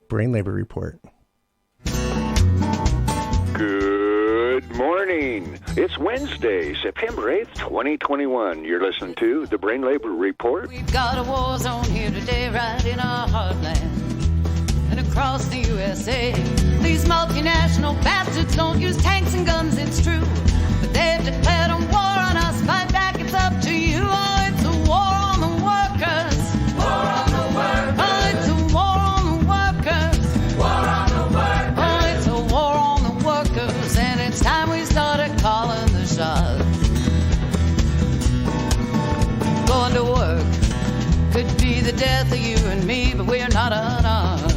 brain labor report. Good morning. It's Wednesday, September 8th, 2021. You're listening to the Brain Labor Report. We've got a war zone here today, right in our heartland. And across the USA, these multinational bastards don't use tanks and guns, it's true. But they've declared a war on us. Fight back, it's up to you. Oh, it's a war on the workers. War on the workers. Oh, it's a war on the workers. War on the workers. Oh, it's a war on the workers. And it's time we started calling the shots. Going to work could be the death of you and me, but we're not unarmed.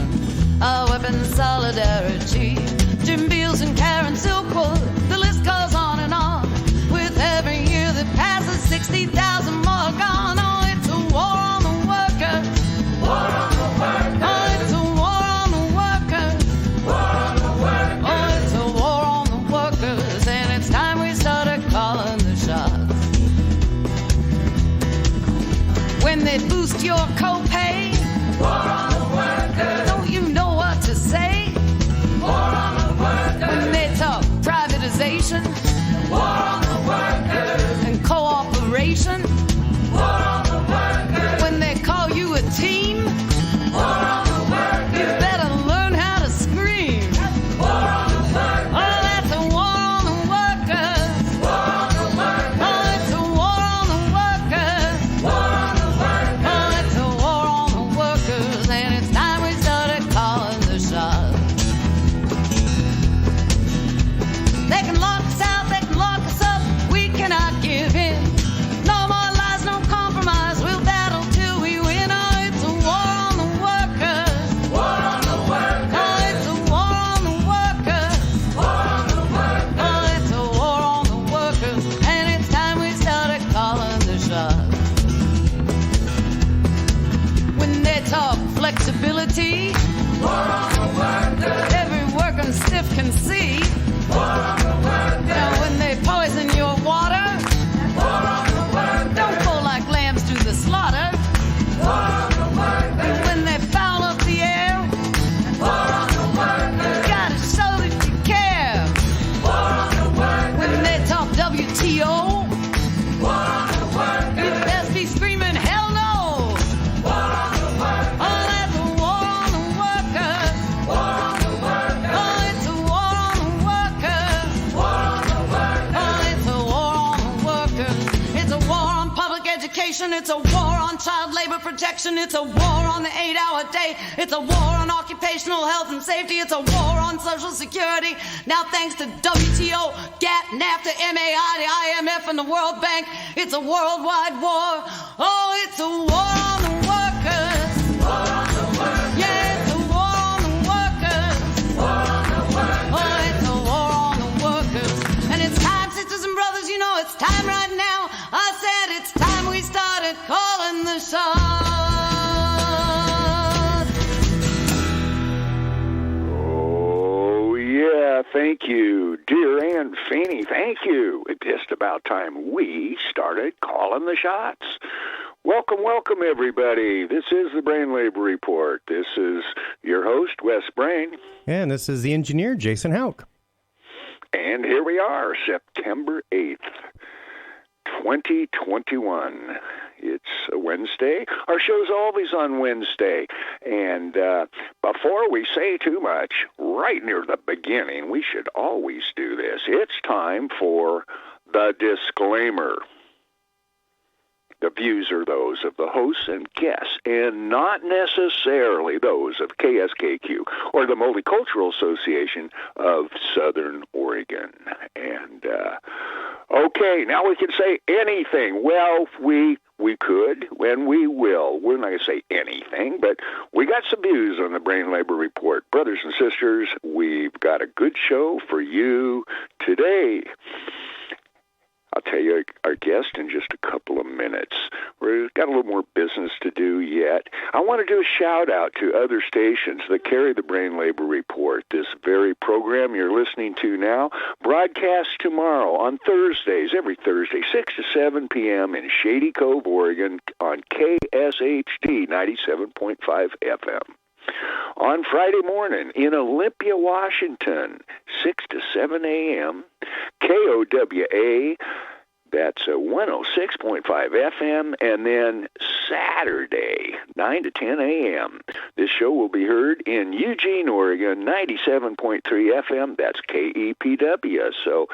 Our weapons, solidarity. Jim Beals and Karen Silkwood, the list goes on and on. With every year that passes, 60,000 more gone. Oh, it's a war on the workers. War on the workers. Oh, it's a war on the workers. War on the workers. Oh, it's a war on the workers. And it's time we started calling the shots. When they boost your copay, war on the workers. Don't you know what to say? War on the workers. When they talk privatization, war on the workers. And cooperation, war on the workers. When they call you a team, war on the workers. You better learn how to scream. War on the workers. Oh, that's a war on the workers. War on the workers. Oh, it's a war on the workers. War on the workers. Oh, it's a war on the workers. And it's time we started calling the shots. They can lock us out, they can lock us up, we cannot give in. No more lies, no compromise, we'll battle till we win. Oh, it's a war on the workers. War on the workers. Oh, it's a war on the workers. War on the workers. Oh, it's a war on the workers. And it's time we started calling the shots. When they talk flexibility, war on the workers. Every working stiff can see. War on the workers. Now when they poison your water, war on the workers. Don't go like lambs to the slaughter. War on the workers. And when they foul up the air, war on the workers. You gotta show that you care. War on the workers. When they talk WTO, war on the workers. You best be screaming hell no. War on the workers. Oh, that's a war on the workers. War on the workers. Oh, it's a war on the workers. War on the workers. Oh, it's a war on the workers. It's a war on public education. It's a war on child labor protection. It's a war on the 8-hour day. It's a war on occupational health and safety. It's a war on Social Security. Now, thanks to WTO, GATT, NAFTA, MAI, the IMF, and the World Bank, it's a worldwide war. Oh, it's a war on the workers. War on the workers. Yeah, it's a war on the workers. War on the workers. Oh, it's a war on the workers. And it's time, sisters and brothers, you know it's time right now. I said it's time we started calling the shots. Oh, yeah, thank you, dear Anne Feeney. Thank you. It's just about time we started calling the shots. Welcome, welcome, everybody. This is the Brain Labor Report. This is your host, Wes Brain. And this is the engineer, Jason Houck. And here we are, September 8th, 2021. It's a Wednesday. Our show's always on Wednesday. And before we say too much, right near the beginning, we should always do this. It's time for the disclaimer. The views are those of the hosts and guests, and not necessarily those of KSKQ or the Multicultural Association of Southern Oregon. And, okay, now we can say anything. Well, we could, and we will. We're not going to say anything, but we got some views on the Brain Labor Report. Brothers and sisters, we've got a good show for you today. I'll tell you our guest in just a couple of minutes. We've got a little more business to do yet. I want to do a shout-out to other stations that carry the Brain Labor Report. This very program you're listening to now broadcasts tomorrow on Thursdays, every Thursday, 6 to 7 p.m. in Shady Cove, Oregon on KSHD 97.5 FM. on Friday morning in Olympia, Washington, 6 to 7 a.m., KOWA, that's 106.5 FM, and then Saturday, 9 to 10 a.m. This show will be heard in Eugene, Oregon, 97.3 FM. That's KEPW. So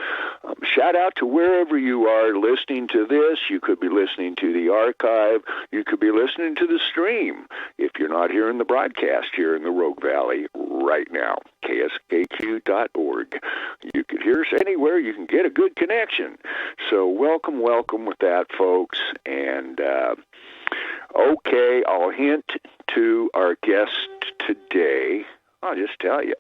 shout out to wherever you are listening to this. You could be listening to the archive. You could be listening to the stream if you're not hearing the broadcast here in the Rogue Valley right now, KSKQ.org. You could hear us anywhere. You can get a good connection. So welcome with that, folks. And, okay, I'll hint to our guest today. I'll just tell you,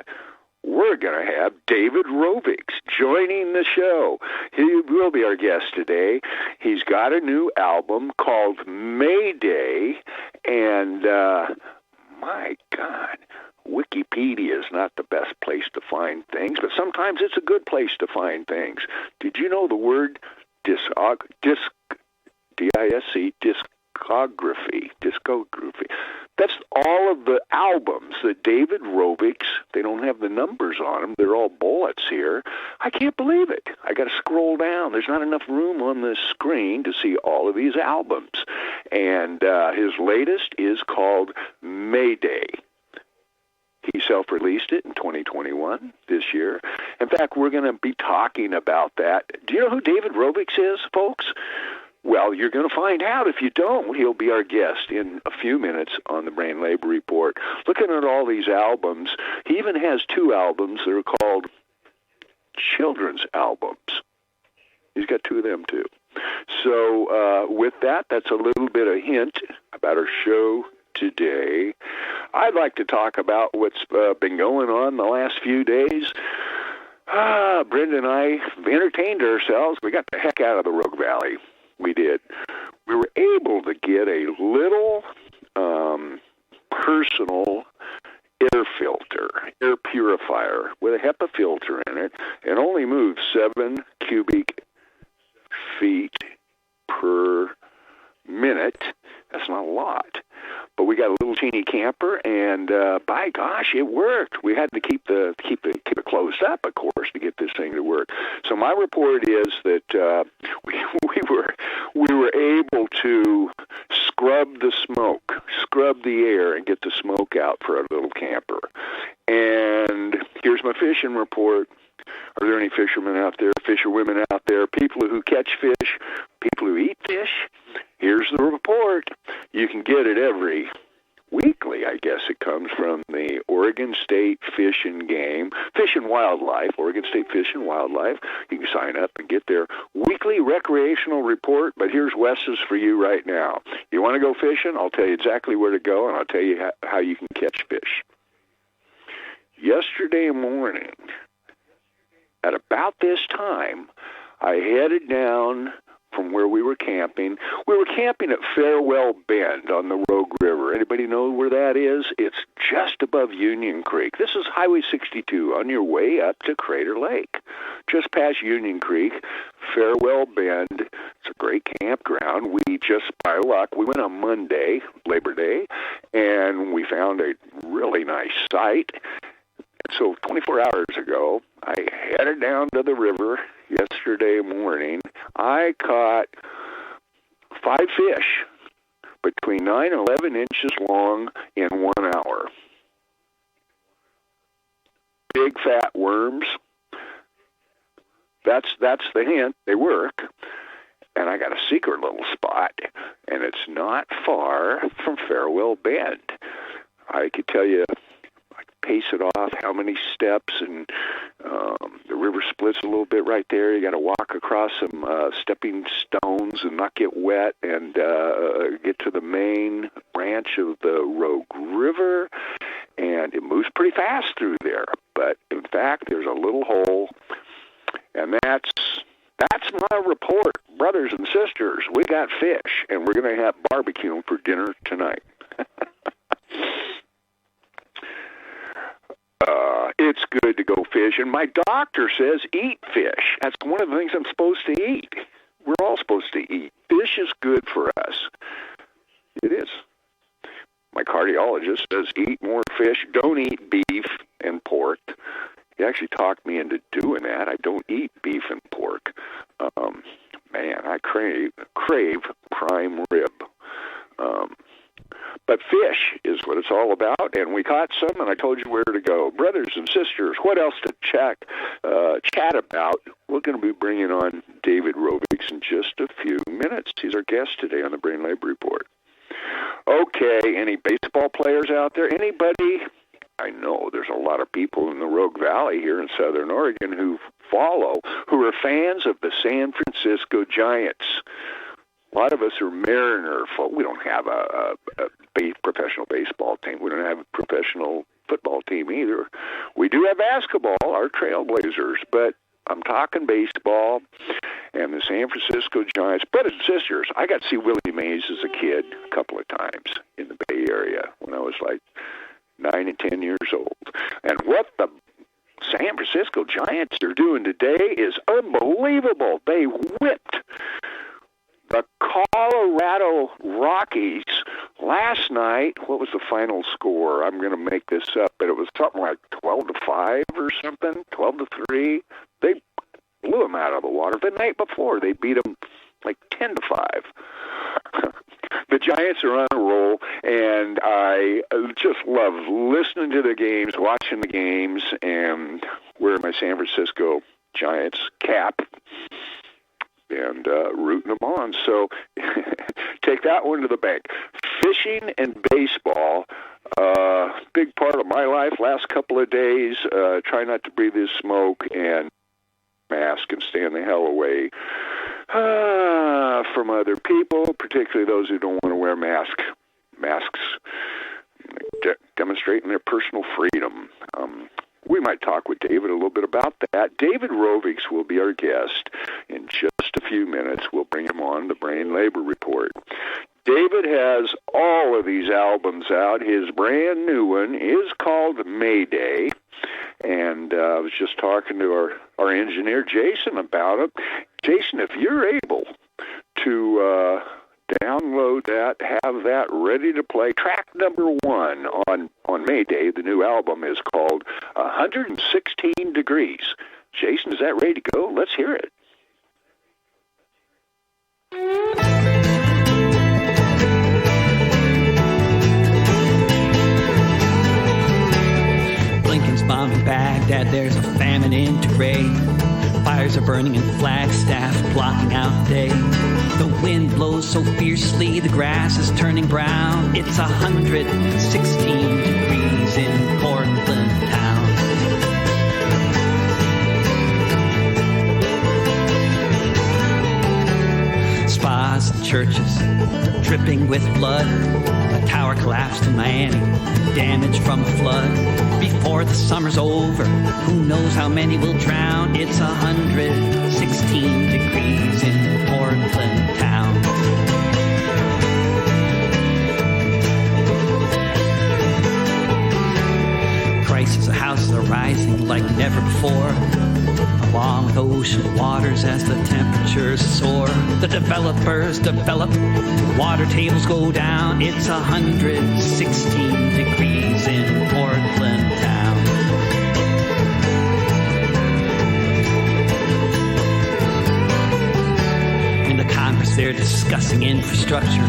we're going to have David Rovics joining the show. He will be our guest today. He's got a new album called Mayday, and my God, Wikipedia is not the best place to find things, but sometimes it's a good place to find things. Did you know the word discography? That's all of the albums that David Rovics, they don't have the numbers on them. They're all bullets here. I can't believe it. I got to scroll down. There's not enough room on the screen to see all of these albums. And his latest is called Mayday. He self-released it in 2021, this year. In fact, we're going to be talking about that. Do you know who David Rovics is, folks? Well, you're going to find out. If you don't, he'll be our guest in a few minutes on the Brain Labor Report. Looking at all these albums, he even has 2 albums that are called children's albums. He's got 2 of them, too. So with that, that's a little bit of hint about our show today. I'd like to talk about what's been going on the last few days. Brenda and I entertained ourselves. We got the heck out of the Rogue Valley. We did. We were able to get a little personal air filter, air purifier with a HEPA filter in it, and only moves 7 cubic feet per minute. That's not a lot. But we got a little teeny camper, and by gosh, it worked. We had to keep it closed up, of course, to get this thing to work. So my report is that we were able to scrub the smoke, scrub the air, and get the smoke out for our little camper. And here's my fishing report. Are there any fishermen out there, fisherwomen out there, people who catch fish, people who eat fish? Here's the report. You can get it every weekly, I guess it comes from the Oregon State Fish and Game, Fish and Wildlife, Oregon State Fish and Wildlife. You can sign up and get their weekly recreational report, but here's Wes's for you right now. You want to go fishing? I'll tell you exactly where to go, and I'll tell you how you can catch fish. Yesterday morning, at about this time, I headed down from where we were camping. We were camping at Farewell Bend on the Rogue River. Anybody know where that is? It's just above Union Creek. This is Highway 62 on your way up to Crater Lake. Just past Union Creek, Farewell Bend. It's a great campground. We just, by luck, we went on Monday, Labor Day, and we found a really nice site. So 24 hours ago, I headed down to the river yesterday morning. I caught 5 fish between 9 and 11 inches long in 1 hour. Big fat worms. That's the hint. They work. And I got a secret little spot, and it's not far from Farewell Bend. I could tell you, pace it off, how many steps, and the river splits a little bit right there. You got to walk across some stepping stones and not get wet, and get to the main branch of the Rogue River, and it moves pretty fast through there. But in fact, there's a little hole, and that's my report, brothers and sisters. We got fish, and we're going to have barbecue for dinner tonight. It's good to go fishing. My doctor says eat fish. That's one of the things I'm supposed to eat. We're all supposed to eat. Fish is good for us. It is. My cardiologist says eat more fish, don't eat beef and pork. He actually talked me into doing that. I don't eat beef and pork. Man, I crave prime rib. But fish is what it's all about, and we caught some, and I told you where to go. Brothers and sisters, what else to chat about? We're going to be bringing on David Rovics in just a few minutes. He's our guest today on the Brain Labor Report. Okay, any baseball players out there? Anybody? I know there's a lot of people in the Rogue Valley here in Southern Oregon who are fans of the San Francisco Giants. A lot of us are Mariner folk. We don't have a professional baseball team. We don't have a professional football team either. We do have basketball, our Trailblazers, but I'm talking baseball and the San Francisco Giants. Brothers and sisters, I got to see Willie Mays as a kid a couple of times in the Bay Area when I was like 9 and 10 years old. And what the San Francisco Giants are doing today is unbelievable. They whipped the Colorado Rockies last night. What was the final score? I'm going to make this up, but it was something like 12-5 or something, 12-3. They blew them out of the water. The night before, they beat them like 10-5. The Giants are on a roll, and I just love listening to the games, watching the games, and wearing my San Francisco Giants cap and rooting them on. So take that one to the bank. Fishing and baseball, big part of my life last couple of days. Try not to breathe this smoke and mask and stay the hell away from other people, particularly those who don't want to wear masks demonstrating their personal freedom. We might talk with David a little bit about that. David Rovics will be our guest in just a few minutes. We'll bring him on the Brain Labor Report. David has all of these albums out. His brand new one is called Mayday. And I was just talking to our engineer, Jason, about it. Jason, if you're able to download that, have that ready to play. Track number 1 on Mayday, the new album, is called 116 Degrees. Jason, is that ready to go? Let's hear it. Lincoln's bombing Baghdad, there's a famine in Tigray. Fires are burning in Flagstaff, blocking out the day. The wind blows so fiercely, the grass is turning brown. It's 116 degrees in Portland town. Spas and churches dripping with blood. A tower collapsed in Miami, damage from a flood. Before the summer's over, who knows how many will drown. It's 116 degrees in Portland town. Prices of houses are rising like never before, along with ocean waters as the temperatures soar. The developers develop, water tables go down. It's 116 degrees in Portland town. In the Congress they're discussing infrastructure,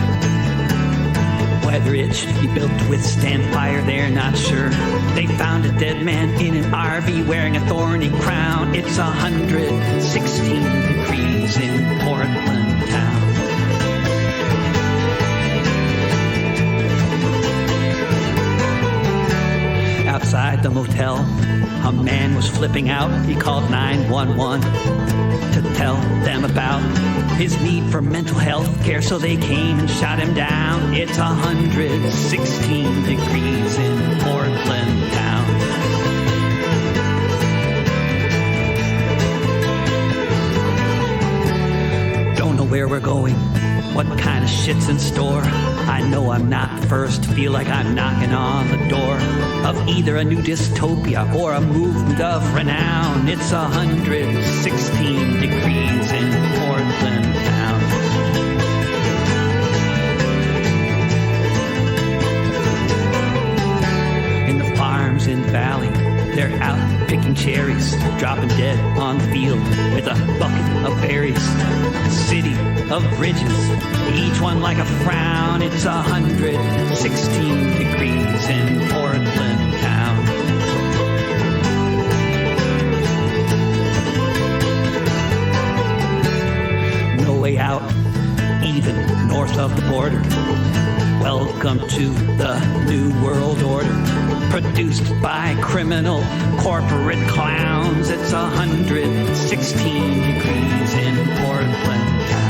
whether it should be built to withstand fire, they're not sure. They found a dead man in an RV wearing a thorny crown. It's 116 degrees in Portland town. Outside the motel, a man was flipping out. He called 911 to tell them about his need for mental health care, so they came and shot him down. It's 116 degrees in Portland town. Don't know where we're going, what kind of shit's in store. I know I'm not the first to feel like I'm knocking on the door of either a new dystopia or a movement of renown. It's 116 degrees in Portland town. farmers in the valley. They're out picking cherries, dropping dead on the field with a bucket of berries. City of bridges, each one like a frown. It's 116 degrees in Portland town. No way out, even north of the border. Welcome to the New World Order, produced by criminal corporate clowns. It's 116 degrees in Portland town.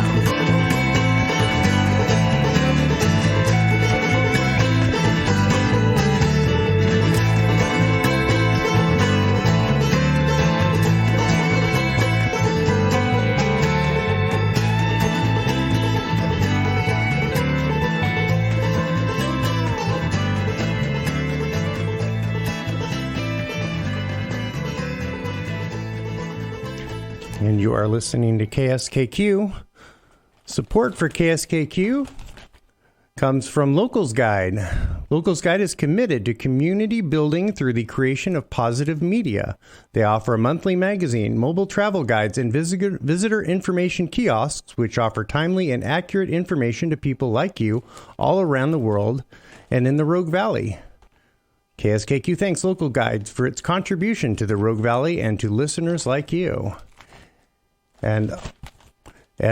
And you are listening to KSKQ. Support for KSKQ comes from Locals Guide. Locals Guide is committed to community building through the creation of positive media. They offer a monthly magazine, mobile travel guides, and visitor information kiosks, which offer timely and accurate information to people like you all around the world and in the Rogue Valley. KSKQ thanks Local Guides for its contribution to the Rogue Valley and to listeners like you. And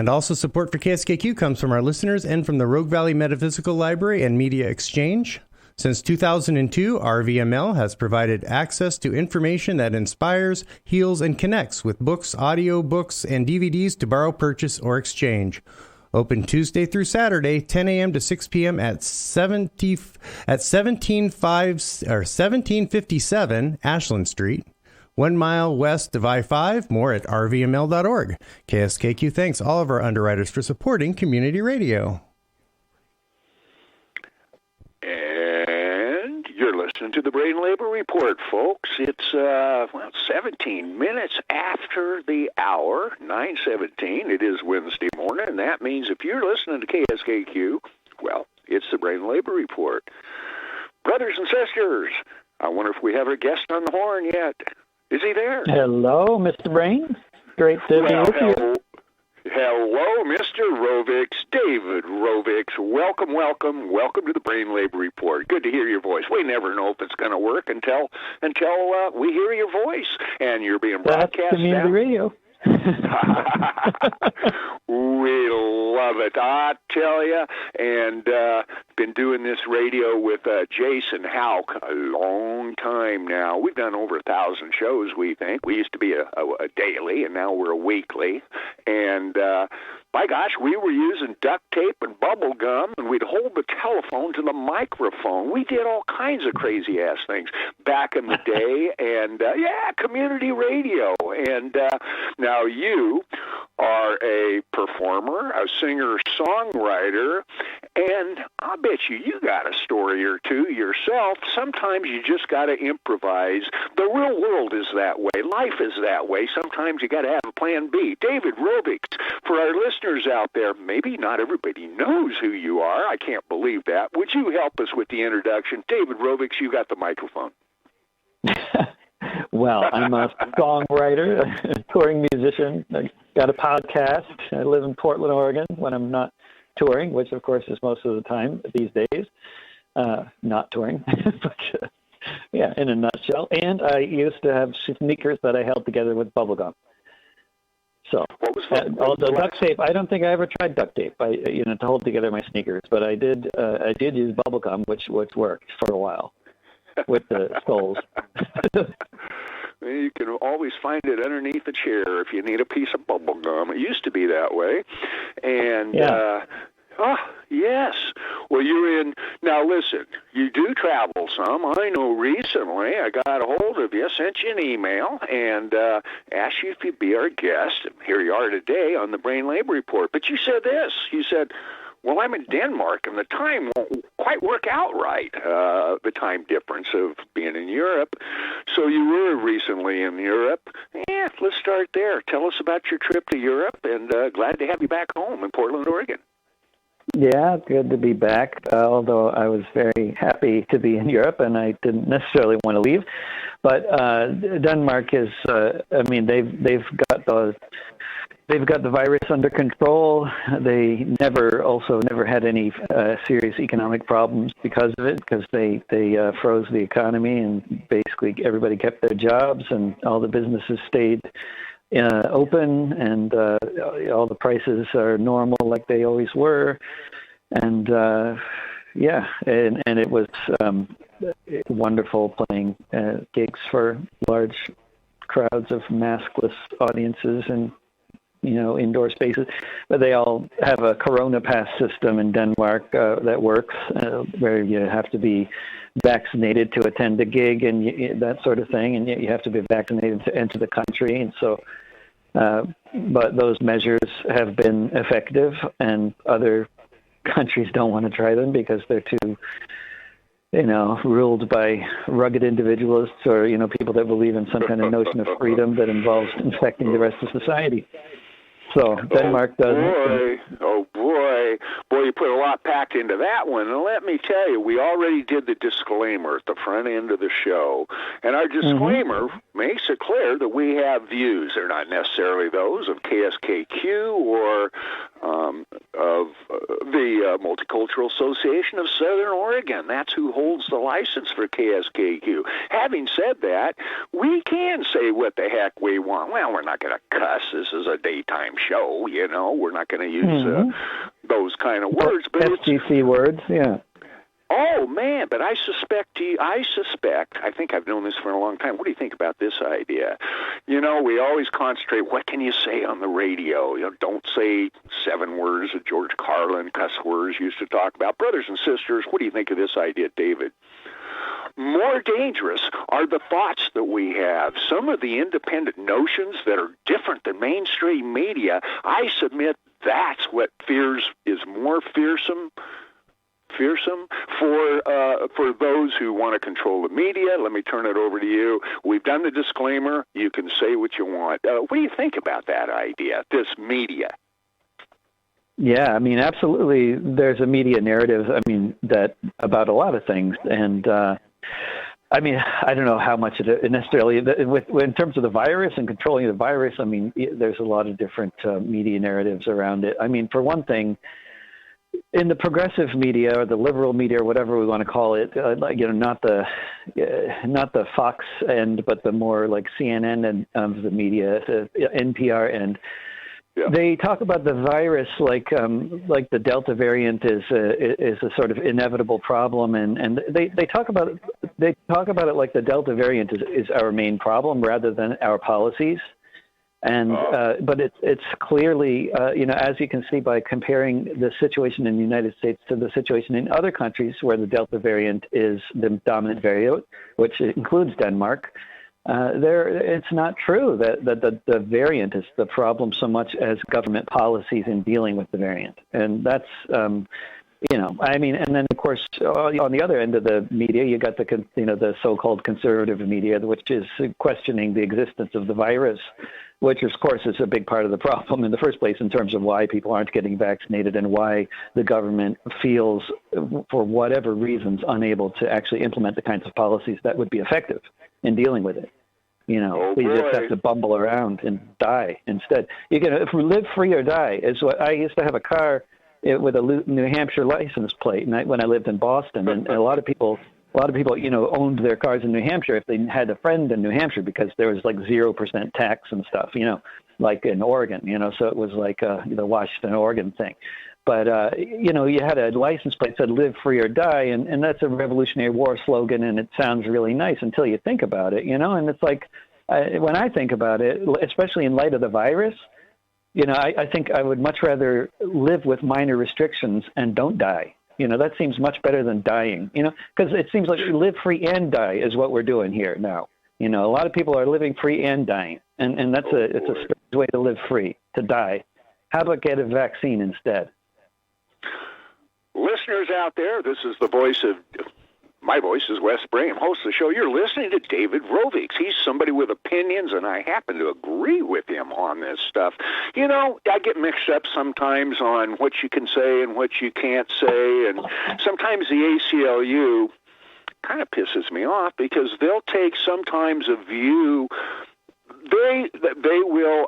also support for KSKQ comes from our listeners and from the Rogue Valley Metaphysical Library and Media Exchange. Since 2002, RVML has provided access to information that inspires, heals, and connects with books, audio books, and DVDs to borrow, purchase, or exchange. Open Tuesday through Saturday, 10 a.m. to 6 p.m. at 1757 Ashland Street. 1 mile west of I-5, more at rvml.org. KSKQ thanks all of our underwriters for supporting community radio. And you're listening to the Brain Labor Report, folks. It's 17 minutes after the hour, 9:17. It is Wednesday morning, and that means if you're listening to KSKQ, well, it's the Brain Labor Report. Brothers and sisters, I wonder if we have our guest on the horn yet. Is he there? Hello, Mr. Brain. Great to be with you. Hello, Mr. Rovix, David Rovix. Welcome to the Brain Labor Report. Good to hear your voice. We never know if it's going to work until we hear your voice, and you're being broadcast. That's community radio. We love it, I tell you. And been doing this radio with Jason Houck a long time now. We've done over 1,000 shows, we think. We used to be a daily, and now we're a weekly. And my gosh, we were using duct tape and bubble gum, and we'd hold the telephone to the microphone. We did all kinds of crazy-ass things back in the day. And, community radio. And now you are a performer, a singer-songwriter, and I bet you got a story or two yourself. Sometimes you just got to improvise. The real world is that way. Life is that way. Sometimes you got to have a plan B. David Rovix, for our listeners out there, maybe not everybody knows who you are. I can't believe that. Would you help us with the introduction? David Rovix, you got the microphone. Well, I'm a songwriter, a touring musician. I got a podcast. I live in Portland, Oregon when I'm not touring, which, of course, is most of the time these days. Not touring, but in a nutshell. And I used to have sneakers that I held together with bubble gum. So, although duct tape, I don't think I ever tried duct tape, to hold together my sneakers. But I did use bubble gum, which worked for a while with the soles. You can always find it underneath the chair if you need a piece of bubble gum. It used to be that way. And, yes. Well, you're in. Now, listen, you do travel some. I know recently I got a hold of you, sent you an email, and asked you if you'd be our guest. Here you are today on the Brain Labor Report. But you said this. You said, well, I'm in Denmark, and the time won't quite work out right, the time difference of being in Europe. So you were recently in Europe. Yeah, let's start there. Tell us about your trip to Europe, and glad to have you back home in Portland, Oregon. Yeah, good to be back, although I was very happy to be in Europe, and I didn't necessarily want to leave. But Denmark is, they've got the virus under control. They never had any serious economic problems because of it, because they froze the economy, and basically everybody kept their jobs, and all the businesses stayed open, and all the prices are normal like they always were, and and it was wonderful playing gigs for large crowds of maskless audiences and indoor spaces. But they all have a Corona Pass system in Denmark that works, where you have to be vaccinated to attend a gig and that sort of thing, and you have to be vaccinated to enter the country. And so, but those measures have been effective, and other countries don't want to try them because they're too, ruled by rugged individualists or, people that believe in some kind of notion of freedom that involves infecting the rest of society. So Denmark doesn't. Oh boy, you put a lot packed into that one. And let me tell you, we already did the disclaimer at the front end of the show, and our disclaimer makes it clear that we have views. They're not necessarily those of KSKQ or of the Multicultural Association of Southern Oregon. That's who holds the license for KSKQ. Having said that, we can say what the heck we want. Well, we're not going to cuss. This is a daytime show, We're not going to use those kind of words. But FCC words, yeah. Oh, man, but I suspect, I think I've known this for a long time. What do you think about this idea? We always concentrate, what can you say on the radio? Don't say 7 words that George Carlin, cuss words, used to talk about. Brothers and sisters, what do you think of this idea, David? More dangerous are the thoughts that we have. Some of the independent notions that are different than mainstream media, I submit that's what is more fearsome for those who want to control the media. Let me turn it over to you. We've done the disclaimer. You can say what you want. What do you think about that idea, this media? Yeah, absolutely. There's a media narrative, that about a lot of things. And, I don't know how much it necessarily, in terms of the virus and controlling the virus, there's a lot of different media narratives around it. For one thing, in the progressive media or the liberal media or whatever we want to call it, not the Fox end, but the more like CNN end of the media, NPR end. Yeah. They talk about the virus like the Delta variant is a sort of inevitable problem, and they talk about it like the Delta variant is our main problem rather than our policies. And but it's clearly as you can see by comparing the situation in the United States to the situation in other countries where the Delta variant is the dominant variant, which includes Denmark. It's not true that the variant is the problem so much as government policies in dealing with the variant, and that's and then of course on the other end of the media you got the so-called conservative media, which is questioning the existence of the virus, which of course is a big part of the problem in the first place in terms of why people aren't getting vaccinated and why the government feels, for whatever reasons, unable to actually implement the kinds of policies that would be effective in dealing with it. We just have to bumble around and die instead. You can live free or die. Is what I used to have a car with a New Hampshire license plate, and when I lived in Boston, and a lot of people, owned their cars in New Hampshire if they had a friend in New Hampshire because there was like 0% tax and stuff, like in Oregon, so it was like the Washington, Oregon thing. But, you had a license plate that said live free or die, and that's a Revolutionary War slogan, and it sounds really nice until you think about it, and it's like, when I think about it, especially in light of the virus, I think I would much rather live with minor restrictions and don't die. That seems much better than dying, because it seems like live free and die is what we're doing here now. A lot of people are living free and dying, and it's a strange way to live free, to die. How about get a vaccine instead? Listeners out there, this is the voice of My voice is Wes Brain, host of the show. You're listening to David Rovics. He's somebody with opinions, and I happen to agree with him on this stuff. You know, I get mixed up sometimes on what you can say and what you can't say, and sometimes the ACLU kind of pisses me off because they'll take sometimes a view. They will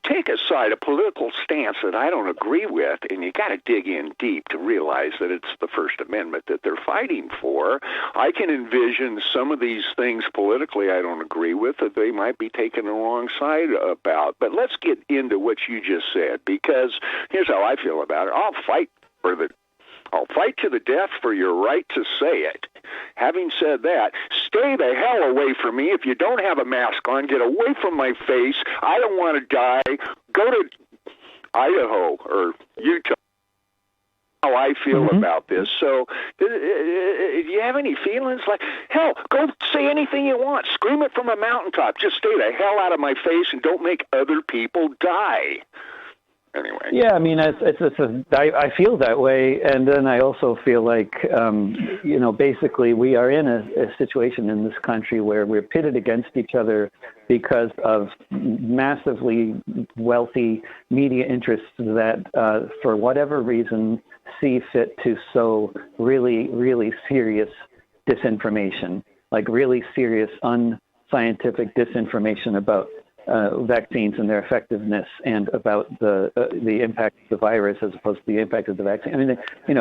take aside a political stance that I don't agree with, and you got to dig in deep to realize that it's the First Amendment that they're fighting for. I can envision some of these things politically I don't agree with that they might be taking the wrong side about. But let's get into what you just said, because here's how I feel about it. I'll fight to the death for your right to say it. Having said that, stay the hell away from me. If you don't have a mask on, get away from my face. I don't want to die. Go to Idaho or Utah. How I feel about this. So, do you have any feelings? Like, hell, go say anything you want. Scream it from a mountaintop. Just stay the hell out of my face and don't make other people die. Anyway. Yeah, I mean, I feel that way, and then I also feel like, basically we are in a situation in this country where we're pitted against each other because of massively wealthy media interests that, for whatever reason, see fit to sow really, really serious disinformation, like really serious unscientific disinformation about vaccines and their effectiveness and about the impact of the virus as opposed to the impact of the vaccine. I mean,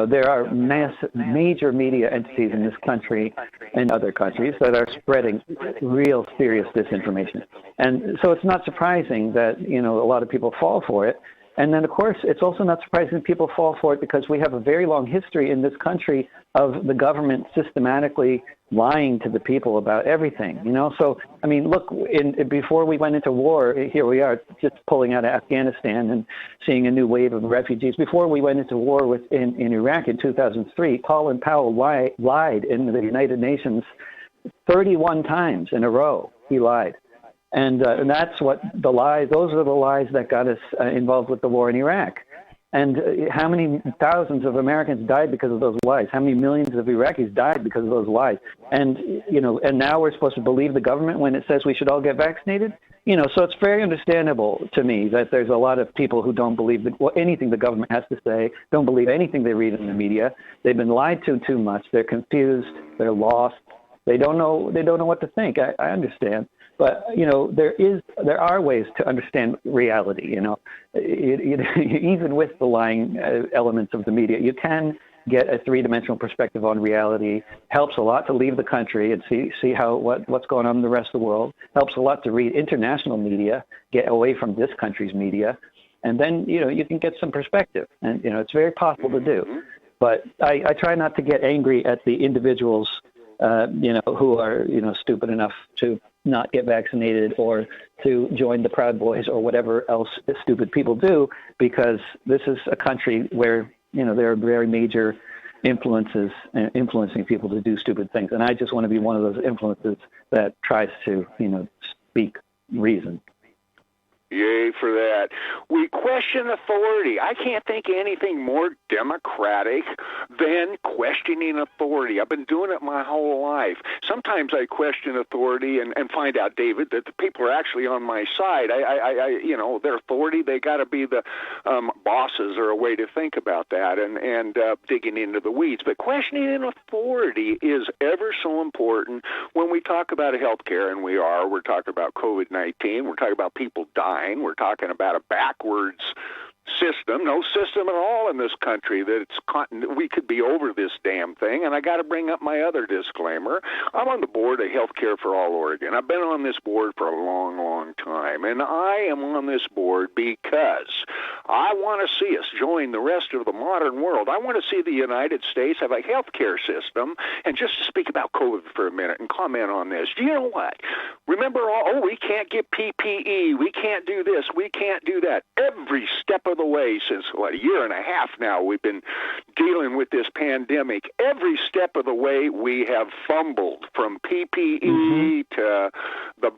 there are major media entities in this country and other countries that are spreading real serious disinformation. And so it's not surprising that, a lot of people fall for it. And then, of course, it's also not surprising people fall for it because we have a very long history in this country of the government systematically lying to the people about everything, So, I mean, look, before we went into war, here we are just pulling out of Afghanistan and seeing a new wave of refugees. Before we went into war in Iraq in 2003, Colin Powell lied in the United Nations 31 times in a row. He lied. And that's what those are the lies that got us involved with the war in Iraq. And how many thousands of Americans died because of those lies? How many millions of Iraqis died because of those lies? And, and now we're supposed to believe the government when it says we should all get vaccinated? So it's very understandable to me that there's a lot of people who don't believe anything the government has to say, don't believe anything they read in the media. They've been lied to too much. They're confused. They're lost. They don't know what to think. I understand. But, there are ways to understand reality, even with the lying elements of the media. You can get a three-dimensional perspective on reality. Helps a lot to leave the country and see what's going on in the rest of the world. Helps a lot to read international media, get away from this country's media. And then, you can get some perspective. And, it's very possible to do. But I try not to get angry at the individuals, who are, stupid enough to not get vaccinated or to join the Proud Boys or whatever else stupid people do, because this is a country where, there are very major influences influencing people to do stupid things. And I just want to be one of those influences that tries to, speak reason. Yay for that. We question authority. I can't think of anything more democratic than questioning authority. I've been doing it my whole life. Sometimes I question authority and find out, David, that the people are actually on my side. Their authority, they got to be the bosses, or a way to think about that, and digging into the weeds. But questioning authority is ever so important when we talk about healthcare, and we're talking about COVID-19. We're talking about people dying. We're talking about a backwards system, no system at all in this country we could be over this damn thing. And I got to bring up my other disclaimer. I'm on the board of Healthcare for All Oregon. I've been on this board for a long, long time, and I am on this board because I want to see us join the rest of the modern world. I want to see the United States have a healthcare system. And just to speak about COVID for a minute and comment on this, do you know what? Remember, we can't get PPE, we can't do this, we can't do that. Every step of the way since, a year and a half now, we've been dealing with this pandemic. Every step of the way we have fumbled, from PPE to the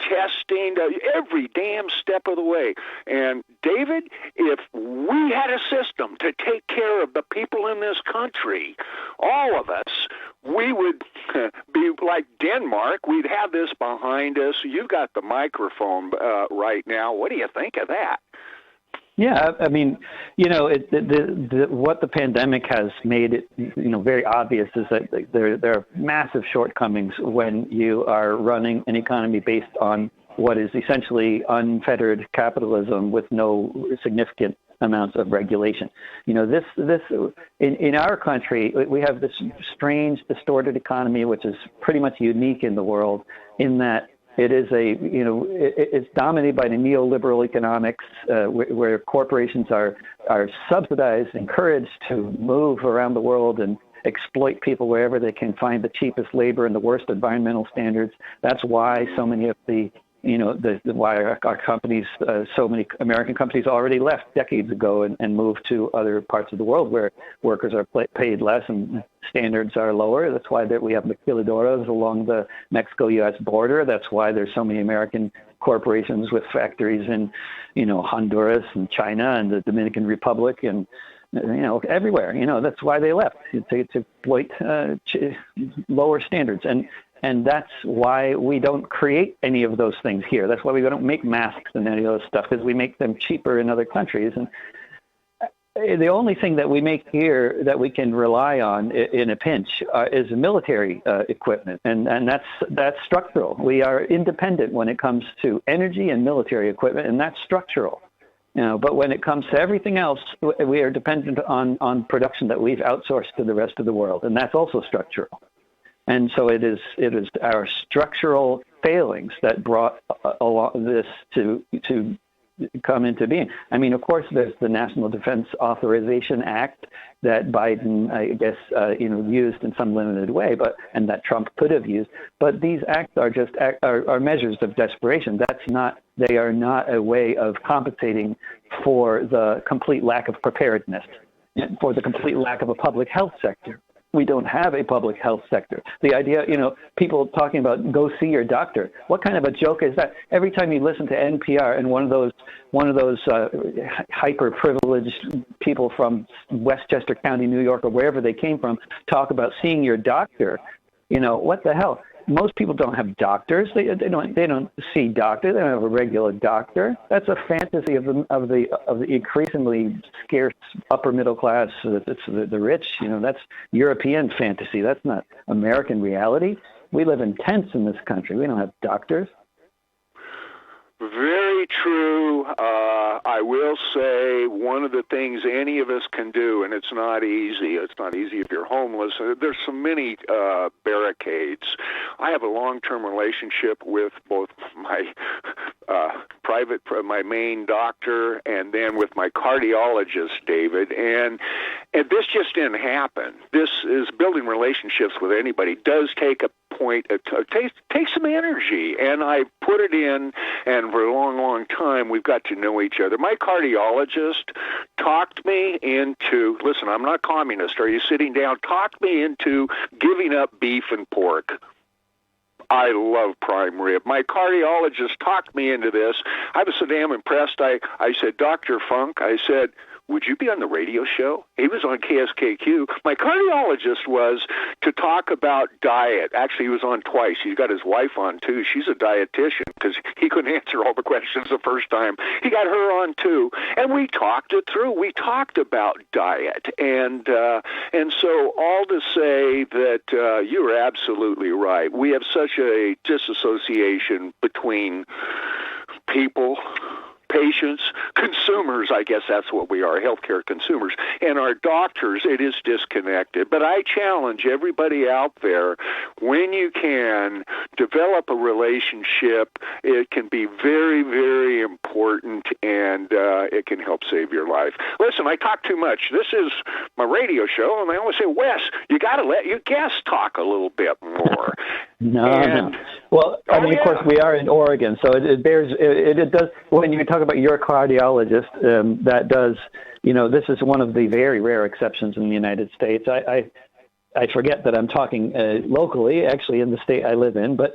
testing, to every damn step of the way. And David, if we had a system to take care of the people in this country, all of us, again, Mark, we'd have this behind us. You've got the microphone right now. What do you think of that? Yeah, I mean, what the pandemic has made it, very obvious is that there are massive shortcomings when you are running an economy based on what is essentially unfettered capitalism with no significant amounts of regulation. This in our country, we have this strange, distorted economy, which is pretty much unique in the world, in that it is it's dominated by the neoliberal economics, where corporations are subsidized, encouraged to move around the world and exploit people wherever they can find the cheapest labor and the worst environmental standards. That's why so many of why our companies, so many American companies already left decades ago and moved to other parts of the world where workers are paid less and standards are lower. That's why we have maquiladoras along the Mexico-U.S. border. That's why there's so many American corporations with factories in, Honduras and China and the Dominican Republic and, everywhere. That's why they left, to exploit lower standards. And that's why we don't create any of those things here. That's why we don't make masks and any of those stuff, because we make them cheaper in other countries. And the only thing that we make here that we can rely on in a pinch is military equipment, and that's structural. We are independent when it comes to energy and military equipment, and that's structural. But when it comes to everything else, we are dependent on production that we've outsourced to the rest of the world, and that's also structural. And so it is our structural failings that brought along this to come into being. I mean, of course, there's the National Defense Authorization Act that Biden, I guess, used in some limited way, and that Trump could have used. But these acts are just are measures of desperation. They are not a way of compensating for the complete lack of preparedness, for the complete lack of a public health sector. We don't have a public health sector. The idea, people talking about go see your doctor. What kind of a joke is that? Every time you listen to NPR and one of those hyper-privileged people from Westchester County, New York, or wherever they came from, talk about seeing your doctor, what the hell? Most people don't have doctors. They don't see doctors. They don't have a regular doctor. That's a fantasy of the increasingly scarce upper middle class. It's the rich. That's European fantasy. That's not American reality. We live in tents in this country. We don't have doctors. Very true. I will say one of the things any of us can do, and it's not easy. It's not easy if you're homeless. There's so many barricades. I have a long-term relationship with both my my main doctor, and then with my cardiologist, David. And this just didn't happen. This is building relationships with anybody does take a point. Take some energy, and I put it in. And for a long, long time, we've got to know each other. My cardiologist talked me into, listen, I'm not communist. Are you sitting down? Talked me into giving up beef and pork. I love prime rib. My cardiologist talked me into this. I was so damn impressed. I said, Dr. Funk, I said, would you be on the radio show? He was on KSKQ. My cardiologist was to talk about diet. Actually, he was on twice. He's got his wife on, too. She's a dietitian because he couldn't answer all the questions the first time. He got her on, too. And we talked it through. We talked about diet. And so all to say that you're absolutely right. We have such a disassociation between people, patients, consumers, I guess that's what we are, healthcare consumers, and our doctors. It is disconnected. But I challenge everybody out there, when you can develop a relationship, it can be very, very important, and it can help save your life. Listen, I talk too much. This is my radio show, and I always say, Wes, you got to let your guests talk a little bit more. No. Well, I mean, of course, we are in Oregon, so it does, when you talk about your cardiologist, that does, this is one of the very rare exceptions in the United States. I forget that I'm talking locally, actually, in the state I live in, but,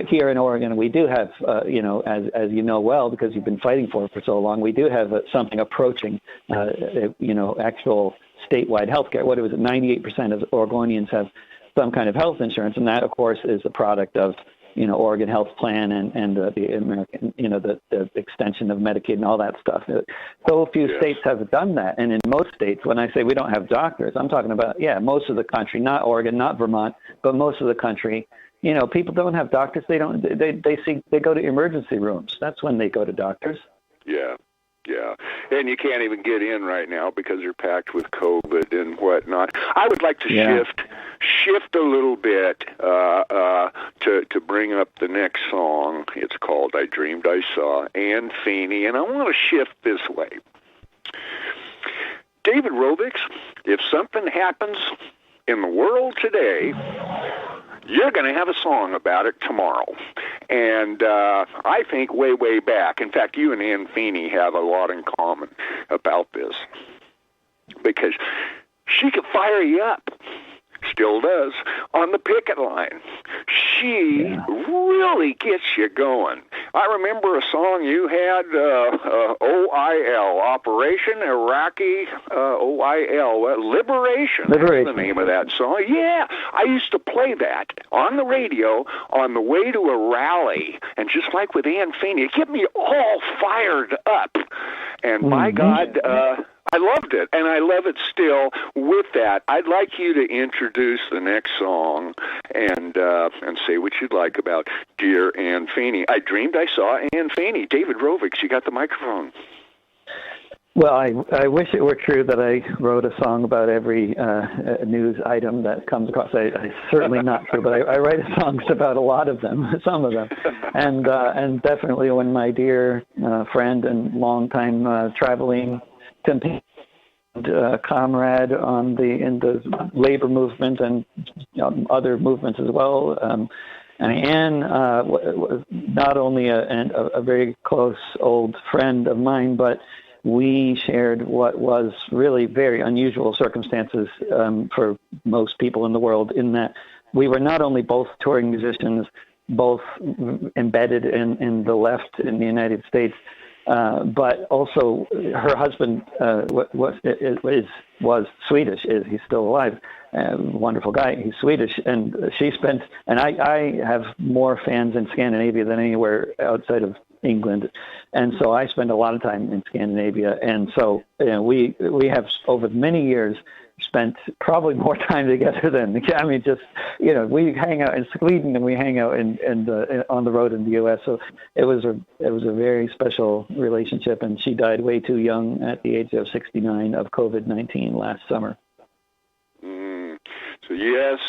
here in Oregon, we do have, as you know well, because you've been fighting for it for so long, we do have something approaching, actual statewide health care. What was it? 98% of Oregonians have some kind of health insurance, and that, of course, is a product of Oregon Health Plan and the American, the extension of Medicaid and all that stuff. So few states have done that, and in most states, when I say we don't have doctors, I'm talking about most of the country, not Oregon, not Vermont, but most of the country. People don't have doctors. They go to emergency rooms. That's when they go to doctors. Yeah. Yeah, and you can't even get in right now because they're packed with COVID and whatnot. I would like to shift a little bit to bring up the next song. It's called "I Dreamed I Saw," Anne Feeney, and I want to shift this way. David Rovix, if something happens in the world today, you're going to have a song about it tomorrow. And I think way back, in fact, you and Anne Feeney have a lot in common about this, because she could fire you up, still does, on the picket line. She really gets you going. I remember a song you had, OIL, Operation Iraqi, OIL, Liberation. That's the name of that song. Yeah, I used to play that on the radio on the way to a rally, and just like with Anne Feeney, it kept me all fired up. And my God, I loved it, and I love it still. With that, I'd like you to introduce the next song and say what you'd like about Dear Anne Feeney. I Dreamed I Saw Anne Feeney. David Rovix, you got the microphone. Well, I wish it were true that I wrote a song about every news item that comes across. It's certainly not true, but I write songs about a lot of them, some of them, and definitely when my dear friend and longtime traveling companion, comrade in the labor movement and other movements as well. Anne was not only a very close old friend of mine, but we shared what was really very unusual circumstances for most people in the world, in that we were not only both touring musicians, both embedded in the left in the United States, but also her husband was Swedish. He's still alive. Wonderful guy. He's Swedish, and I have more fans in Scandinavia than anywhere outside of England, and so I spend a lot of time in Scandinavia, and so we have over many years spent probably more time together than we hang out in Sweden and we hang out on the road in the U.S. So it was a very special relationship, and she died way too young at the age of 69 of COVID-19 last summer. So yes.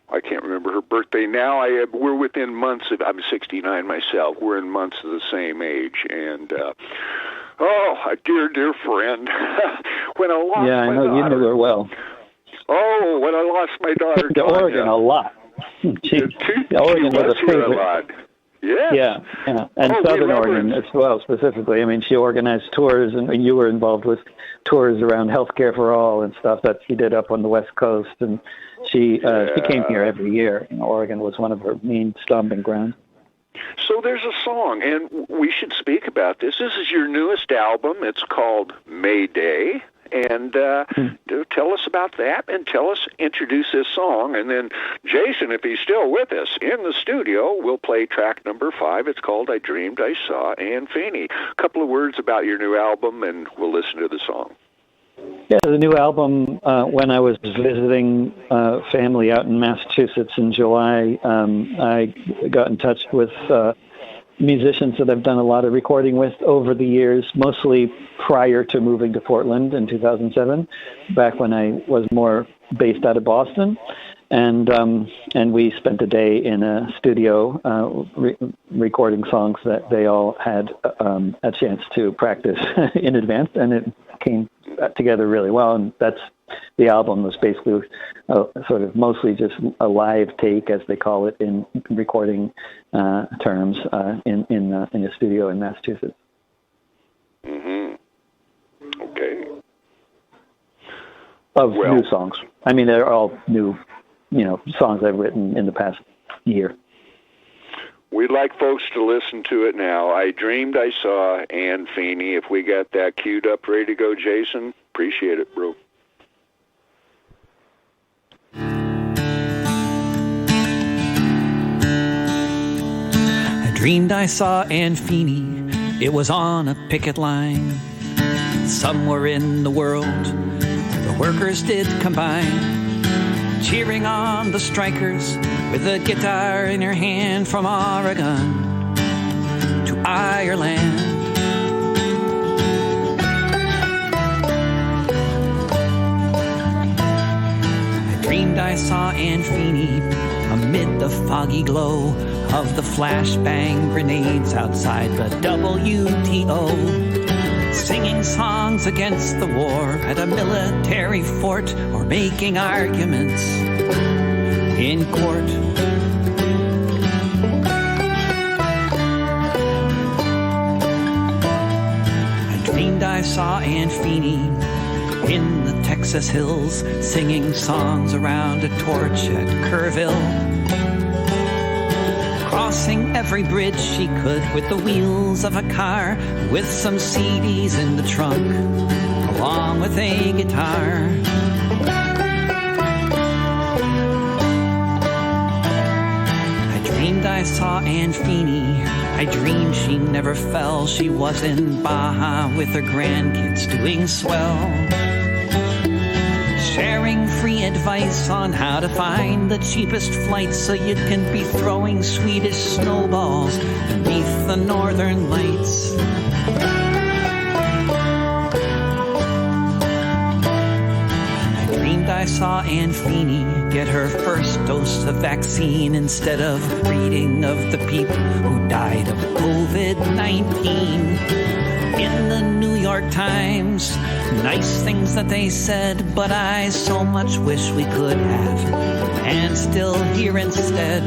I can't remember her birthday now. We're within months of. I'm 69 myself. We're in months of the same age, and a dear friend. When I lost I know you knew her well. Oh, when I lost my daughter to Oregon a lot. Oregon was a favorite. A lot. Yes. Yeah, and Southern Oregon as well, specifically. I mean, she organized tours, and you were involved with tours around healthcare for all and stuff that she did up on the West Coast, and she came here every year. Oregon was one of her main stomping grounds. So there's a song, and we should speak about this. This is your newest album. It's called Mayday. And tell us about that, and introduce this song. And then Jason, if he's still with us in the studio, will play track number 5. It's called I Dreamed I Saw Anne Feeney. A couple of words about your new album, and we'll listen to the song. Yeah, the new album, when I was visiting family out in Massachusetts in July, I got in touch with musicians that I've done a lot of recording with over the years, mostly prior to moving to Portland in 2007, back when I was more based out of Boston. And we spent a day in a studio recording songs that they all had a chance to practice in advance, and it came together really well. And the album was basically sort of mostly just a live take, as they call it in recording terms, in a studio in Massachusetts. Okay. New songs. I mean, they're all new, songs I've written in the past year. We'd like folks to listen to it now. I Dreamed I Saw Anne Feeney. If we got that queued up, ready to go, Jason, appreciate it, bro. dreamed I saw Anne Feeney. It was on a picket line. Somewhere in the world, the workers did combine, cheering on the strikers with a guitar in her hand, from Oregon to Ireland. I dreamed I saw Anne Feeney amid the foggy glow of the flashbang grenades outside the WTO, singing songs against the war at a military fort, or making arguments in court. I dreamed I saw Anne Feeney in the Texas hills, singing songs around a torch at Kerrville, crossing every bridge she could with the wheels of a car, with some CDs in the trunk, along with a guitar. I dreamed I saw Anne Feeney. I dreamed she never fell. She was in Baja with her grandkids doing swell, sharing free advice on how to find the cheapest flights so you can be throwing Swedish snowballs beneath the northern lights. I dreamed I saw Anne Feeney get her first dose of vaccine instead of reading of the people who died of COVID-19 in the New York Times. Nice things that they said, but I so much wish we could have, and still here instead.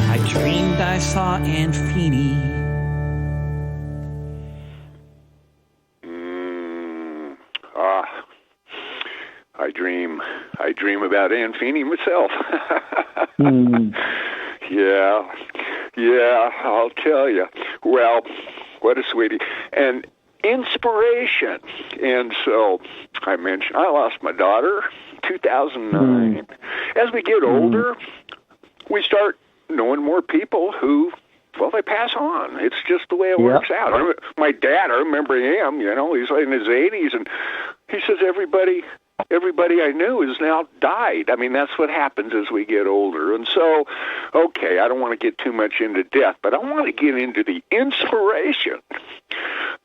I dreamed I saw Anne Feeney. I dream about Anne Feeney myself. Yeah, I'll tell you. Well, what a sweetie. And inspiration. And so I mentioned I lost my daughter 2009. As we get older, we start knowing more people who, well, they pass on. It's just the way it works out. My dad, I remember him, he's in his 80s, and he says everybody I knew has now died. I mean, that's what happens as we get older. And so, okay, I don't want to get too much into death, but I want to get into the inspiration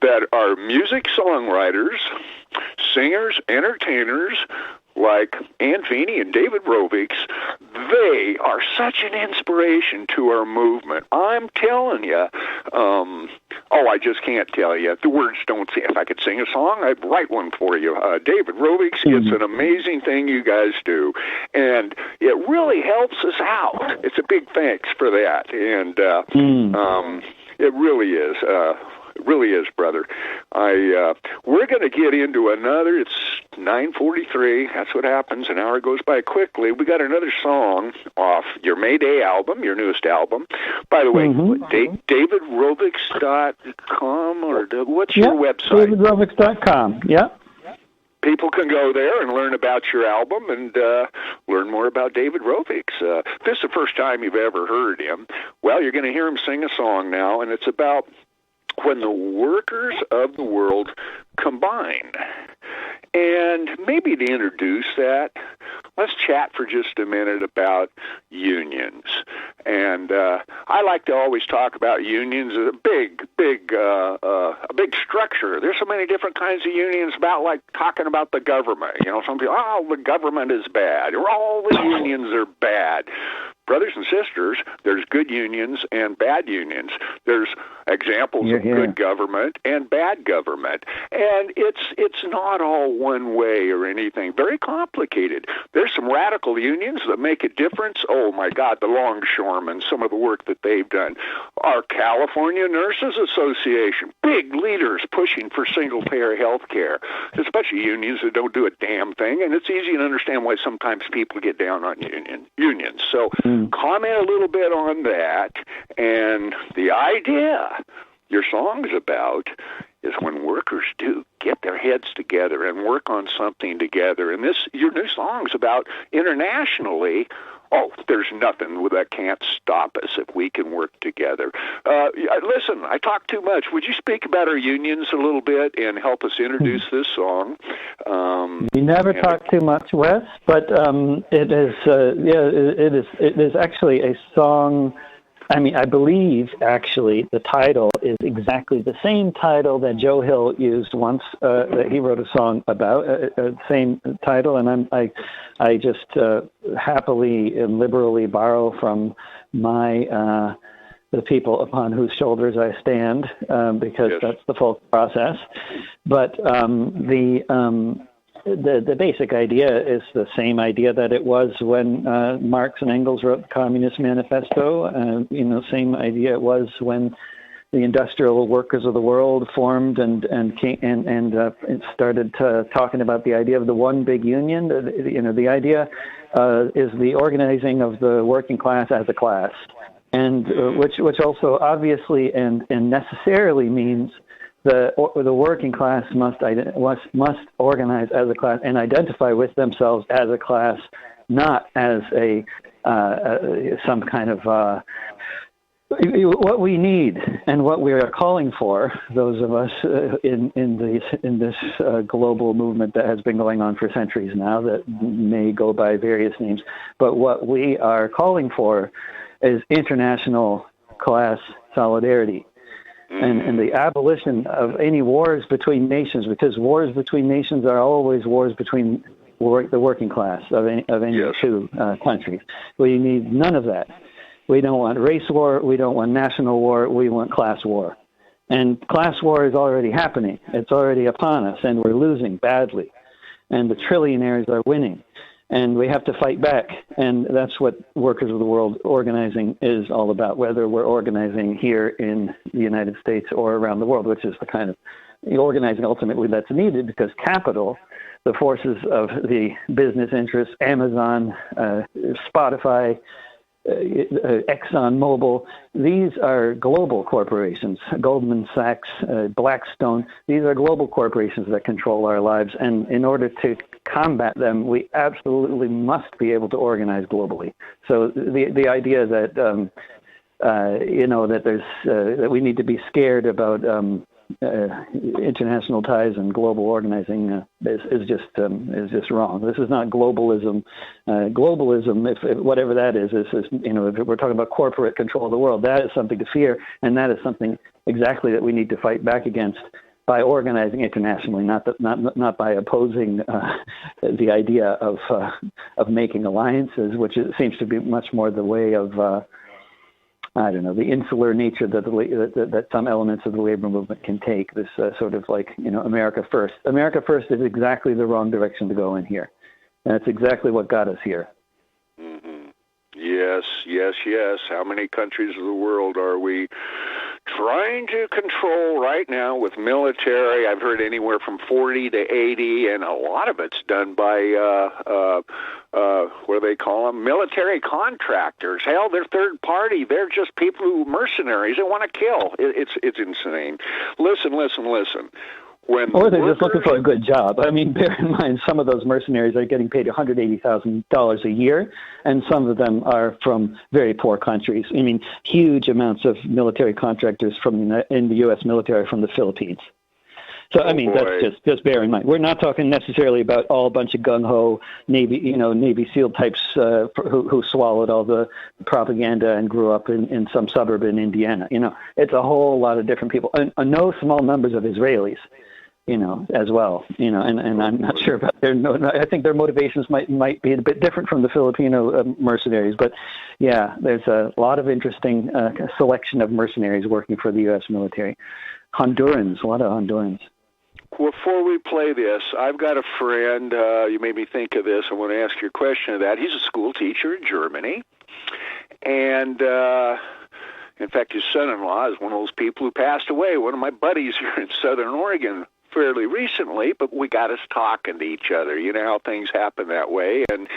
that our music songwriters, singers, entertainers, like Anne Feeney and David Rovics, they are such an inspiration to our movement. I'm telling you, I just can't tell you. The words don't say. If I could sing a song, I'd write one for you. David Rovics, it's an amazing thing you guys do, and it really helps us out. It's a big thanks for that, and it really is. It really is, brother. We're going to get into another. It's 9:43. That's what happens. An hour goes by quickly. We got another song off your Mayday album, your newest album. By the way, DavidRovics.com, or what's your website? DavidRovics.com. Yeah. People can go there and learn about your album and learn more about David Rovics. If this is the first time you've ever heard him, well, you're going to hear him sing a song now, and it's about when the workers of the world combine. And maybe to introduce that, let's chat for just a minute about unions. And I like to always talk about unions as a big structure. There's so many different kinds of unions, about like talking about the government. Some people, the government is bad, or all the unions are bad. Brothers and sisters, there's good unions and bad unions. There's examples of good government and bad government. And it's not all one way or anything. Very complicated. There's some radical unions that make a difference. Oh, my God, the longshoremen, some of the work that they've done. Our California Nurses Association, big leaders pushing for single-payer health care, especially unions that don't do a damn thing. And it's easy to understand why sometimes people get down on unions. So comment a little bit on that, and the idea your song's about is when workers do get their heads together and work on something together. And your new song's about internationally. Oh, there's nothing that can't stop us if we can work together. Listen, I talk too much. Would you speak about our unions a little bit and help us introduce this song? You never talk too much, Wes, but it is actually a song. I mean, I believe, actually, the title is exactly the same title that Joe Hill used once, that he wrote a song about, same title, and I just happily and liberally borrow from the people upon whose shoulders I stand, because that's the folk process. But the basic idea is the same idea that it was when Marx and Engels wrote the Communist Manifesto. Same idea it was when the industrial workers of the world formed and started talking about the idea of the one big union. The idea is the organizing of the working class as a class, and which also obviously and necessarily means the working class must organize as a class and identify with themselves as a class, not as some kind of what we need and what we are calling for. Those of us in this global movement that has been going on for centuries now, that may go by various names, but what we are calling for is international class solidarity. And the abolition of any wars between nations, because wars between nations are always wars between the working class of any two countries. We need none of that. We don't want race war. We don't want national war. We want class war. And class war is already happening. It's already upon us, and we're losing badly. And the trillionaires are winning. And we have to fight back, and that's what Workers of the World organizing is all about, whether we're organizing here in the United States or around the world, which is the kind of organizing ultimately that's needed, because capital, the forces of the business interests, Amazon, Spotify, ExxonMobil, these are global corporations. Goldman Sachs, Blackstone, these are global corporations that control our lives, and in order to combat them, we absolutely must be able to organize globally. So the idea that that there's that we need to be scared about international ties and global organizing is just wrong. This is not globalism. Globalism, if whatever that is if we're talking about corporate control of the world, that is something to fear, and that is something exactly that we need to fight back against by organizing internationally, not by opposing the idea of making alliances, which seems to be much more the way of the insular nature that some elements of the labor movement can take. This sort of America first. America first is exactly the wrong direction to go in here. And that's exactly what got us here. Mm-hmm. Yes. How many countries of the world are we trying to control right now with military? I've heard anywhere from 40 to 80, and a lot of it's done by, what do they call them? Military contractors. Hell, they're third party. They're just mercenaries they want to kill. It's insane. Listen. Or they're just looking for a good job. I mean, bear in mind, some of those mercenaries are getting paid $180,000 a year, and some of them are from very poor countries. I mean, huge amounts of military contractors in the U.S. military from the Philippines. So, that's just bear in mind. We're not talking necessarily about all a bunch of gung-ho Navy SEAL types who swallowed all the propaganda and grew up in some suburb in Indiana. It's a whole lot of different people, and no small numbers of Israelis. As well, and I'm not sure about I think their motivations might be a bit different from the Filipino mercenaries, but yeah, there's a lot of interesting selection of mercenaries working for the U.S. military. Hondurans, a lot of Hondurans. Before we play this, I've got a friend, you made me think of this, I want to ask your question of that. He's a school teacher in Germany, and in fact, his son-in-law is one of those people who passed away, one of my buddies here in Southern Oregon, fairly recently, but we got us talking to each other. You know how things happen that way. And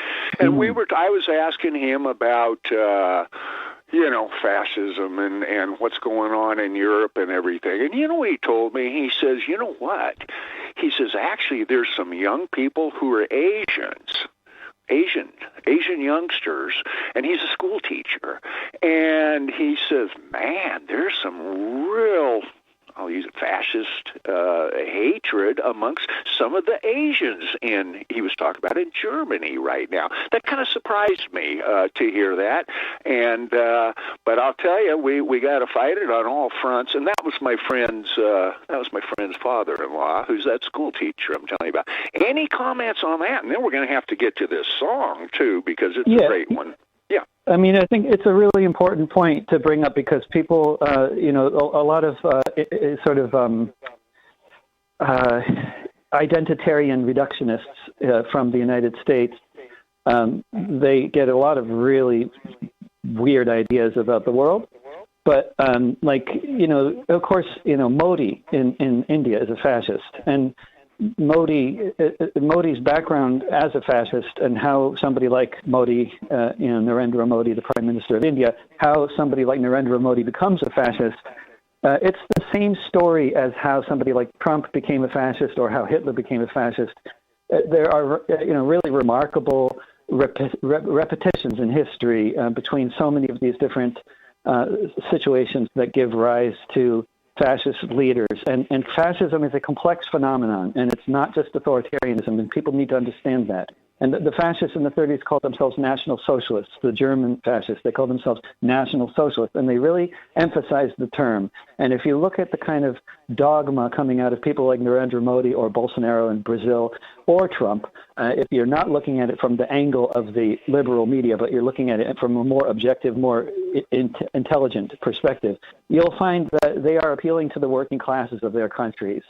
I was asking him about, fascism and what's going on in Europe and everything. And you know what he told me? He says, you know what? He says, actually, there's some young people who are Asian youngsters, and he's a school teacher. And he says, man, there's some real, I'll use it, fascist hatred amongst some of the Asians he was talking about in Germany right now. That kind of surprised me to hear that. And but I'll tell you, we got to fight it on all fronts. And that was my friend's father-in-law, who's that school teacher I'm telling you about. Any comments on that? And then we're going to have to get to this song too, because it's a great one. Yeah. I mean, I think it's a really important point to bring up because people, a lot of sort of identitarian reductionists from the United States, they get a lot of really weird ideas about the world. But of course, Modi in India is a fascist, and Modi's background as a fascist and how somebody like Modi, Narendra Modi, the Prime Minister of India, how somebody like Narendra Modi becomes a fascist, it's the same story as how somebody like Trump became a fascist or how Hitler became a fascist. There are, really remarkable repetitions in history between so many of these different situations that give rise to fascist leaders. And fascism is a complex phenomenon, and it's not just authoritarianism, and people need to understand that. And the fascists in the 30s called themselves National Socialists. The German fascists, they called themselves National Socialists, and they really emphasized the term. And if you look at the kind of dogma coming out of people like Narendra Modi or Bolsonaro in Brazil or Trump, if you're not looking at it from the angle of the liberal media, but you're looking at it from a more objective, more intelligent perspective, you'll find that they are appealing to the working classes of their countries.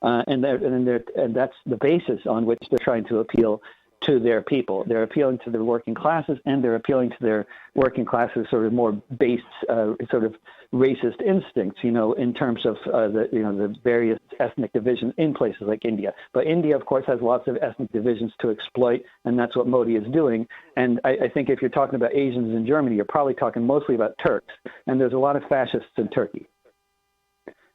And that's the basis on which they're trying to appeal to their people. They're appealing to the working classes, and they're appealing to their working classes sort of more base, sort of racist instincts, in terms of the various ethnic divisions in places like India. But India, of course, has lots of ethnic divisions to exploit, and that's what Modi is doing. And I think if you're talking about Asians in Germany, you're probably talking mostly about Turks, and there's a lot of fascists in Turkey.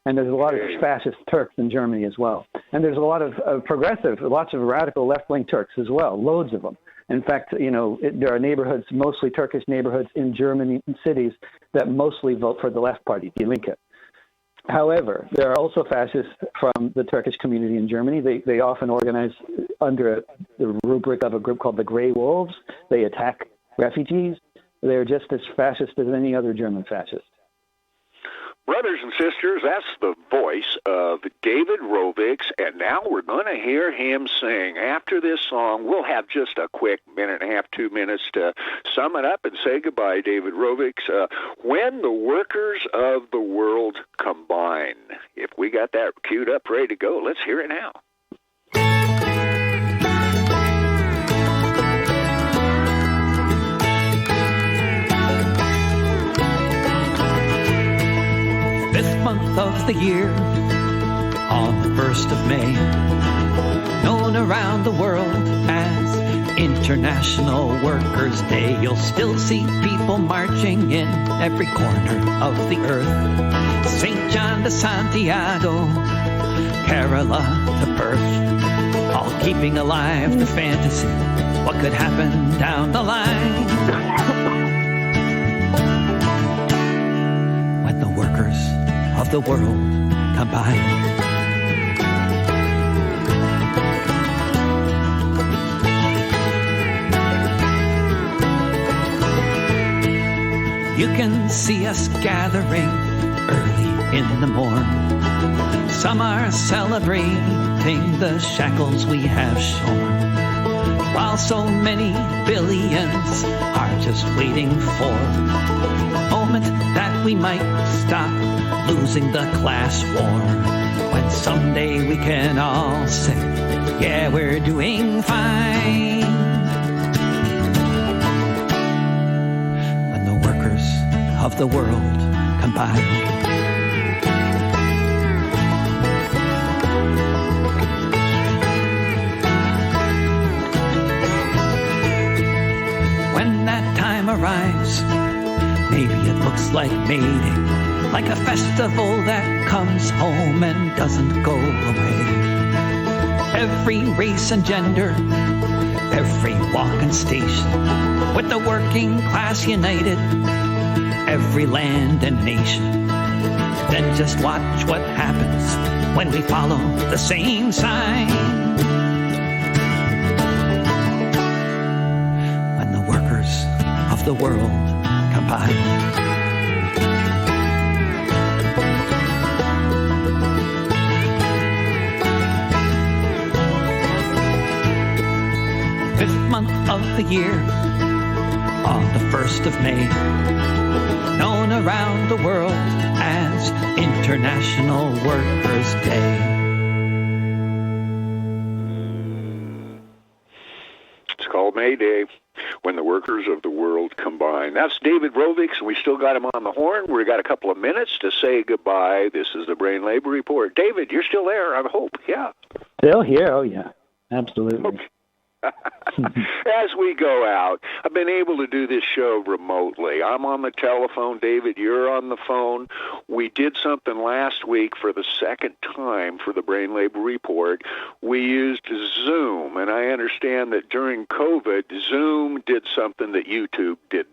And there's a lot of fascist Turks in Germany as well. And there's a lot of progressive, lots of radical left-wing Turks as well, loads of them. In fact, there are neighborhoods, mostly Turkish neighborhoods in Germany cities that mostly vote for the left party, Die Linke. However, there are also fascists from the Turkish community in Germany. They often organize under the rubric of a group called the Grey Wolves. They attack refugees. They're just as fascist as any other German fascist. Brothers and sisters, that's the voice of David Rovics, and now we're going to hear him sing. After this song, we'll have just a quick minute and a half, 2 minutes to sum it up and say goodbye, David Rovics. When the workers of the world combine. If we got that queued up, ready to go, let's hear it now. Fifth month of the year, on the 1st of May, known around the world as International Workers' Day. You'll still see people marching in every corner of the earth. St. John to Santiago, Kerala to Perth, all keeping alive the fantasy, what could happen down the line. When the workers of the world combine. You can see us gathering early in the morn. Some are celebrating the shackles we have shorn, while so many billions are just waiting for the moment that we might stop losing the class war, when someday we can all say, yeah, we're doing fine. When the workers of the world combine. When that time arrives, Maybe it looks like May Day, like a festival that comes home and doesn't go away. Every race and gender, every walk and station, with the working class united, every land and nation. Then just watch what happens when we follow the same sign. When the workers of the world combine. Fifth month of the year, on the 1st of May, known around the world as International Workers' Day. It's called May Day, when the workers of the world combine. That's David Rovics, and we still got him on the horn. We've got a couple of minutes to say goodbye. This is the Brain Labor Report. David, you're still there, I hope. Yeah. Still here? Oh, yeah. Absolutely. Okay. As we go out, I've been able to do this show remotely. I'm on the telephone. David, you're on the phone. We did something last week for the second time for the Brain Labor Report. We used Zoom, and I understand that during COVID, Zoom did something that YouTube did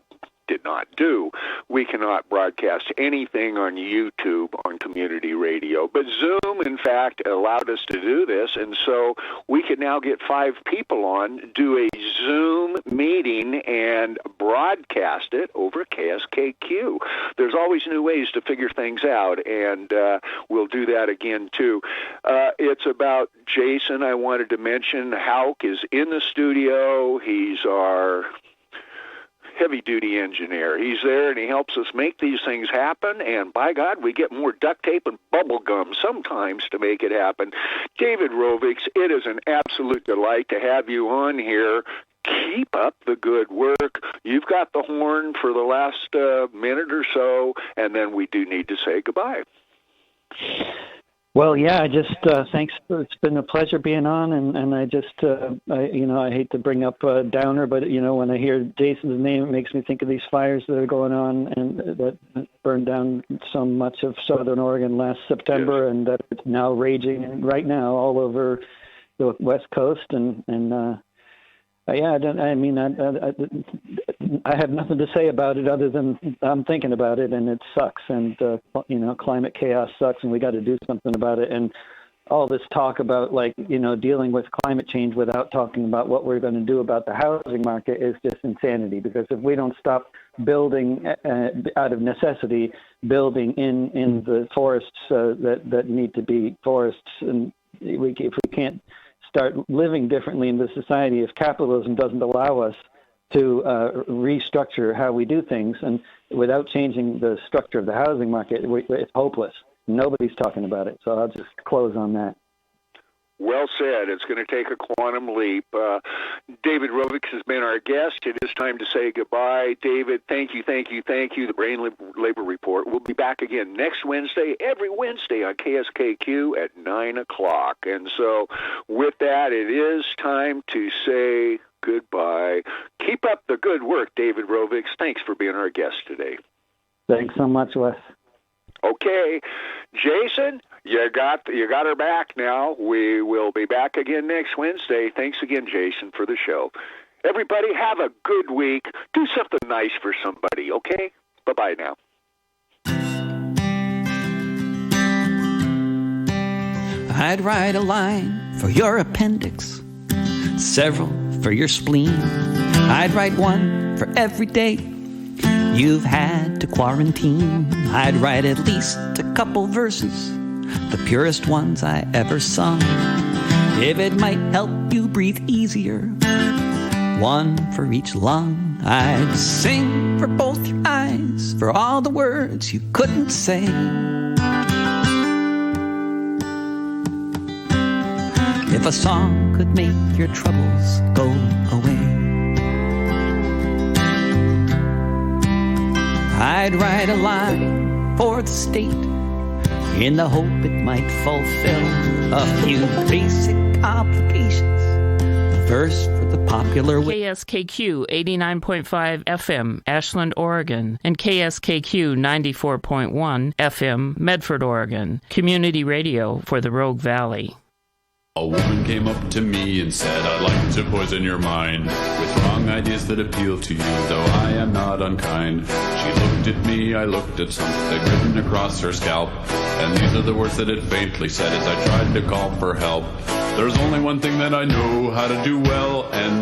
not do. We cannot broadcast anything on YouTube on community radio, but Zoom, in fact, allowed us to do this, and so we can now get 5 people on, do a Zoom meeting, and broadcast it over KSKQ. There's always new ways to figure things out, and we'll do that again, too. It's about Jason. I wanted to mention Hauk is in the studio. He's our heavy-duty engineer. He's there, and he helps us make these things happen, and by God, we get more duct tape and bubble gum sometimes to make it happen. David Rovics, it is an absolute delight to have you on here. Keep up the good work. You've got the horn for the last minute or so, and then we do need to say goodbye. Well, yeah, I just thanks. It's been a pleasure being on, and I just, I hate to bring up Downer, but when I hear Jason's name, it makes me think of these fires that are going on and that burned down so much of Southern Oregon last September, yes. And that it's now raging right now all over the West Coast, I have nothing to say about it other than I'm thinking about it, and it sucks. And, climate chaos sucks, and we got to do something about it. And all this talk about, dealing with climate change without talking about what we're going to do about the housing market is just insanity. Because if we don't stop building out of necessity, building in the forests that need to be forests, and if we can't start living differently in this society, if capitalism doesn't allow us to restructure how we do things, and without changing the structure of the housing market, it's hopeless. Nobody's talking about it. So I'll just close on that. Well said. It's going to take a quantum leap. David Rovics has been our guest. It is time to say goodbye. David, thank you. The Brain Labor Report. We'll be back again next Wednesday, every Wednesday on KSKQ at 9 o'clock. And so with that, it is time to say goodbye. Keep up the good work, David Rovics. Thanks for being our guest today. Thanks so much, Wes. Okay, Jason, you got her back now. We will be back again next Wednesday. Thanks again, Jason, for the show. Everybody, have a good week. Do something nice for somebody, okay? Bye-bye now. I'd write a line for your appendix, several for your spleen. I'd write one for every day you've had to quarantine. I'd write at least a couple verses, the purest ones I ever sung. If it might help you breathe easier, one for each lung. I'd sing for both your eyes, for all the words you couldn't say. If a song could make your troubles go away, I'd write a line for the state in the hope it might fulfill a few basic obligations thirst for the popular... KSKQ 89.5 FM, Ashland, Oregon, and KSKQ 94.1 FM, Medford, Oregon. Community radio for the Rogue Valley. A woman came up to me and said, I'd like to poison your mind with wrong ideas that appeal to you, though I am not unkind. She looked at me, I looked at something written across her scalp, and these are the words that it faintly said as I tried to call for help. There's only one thing that I know how to do well, and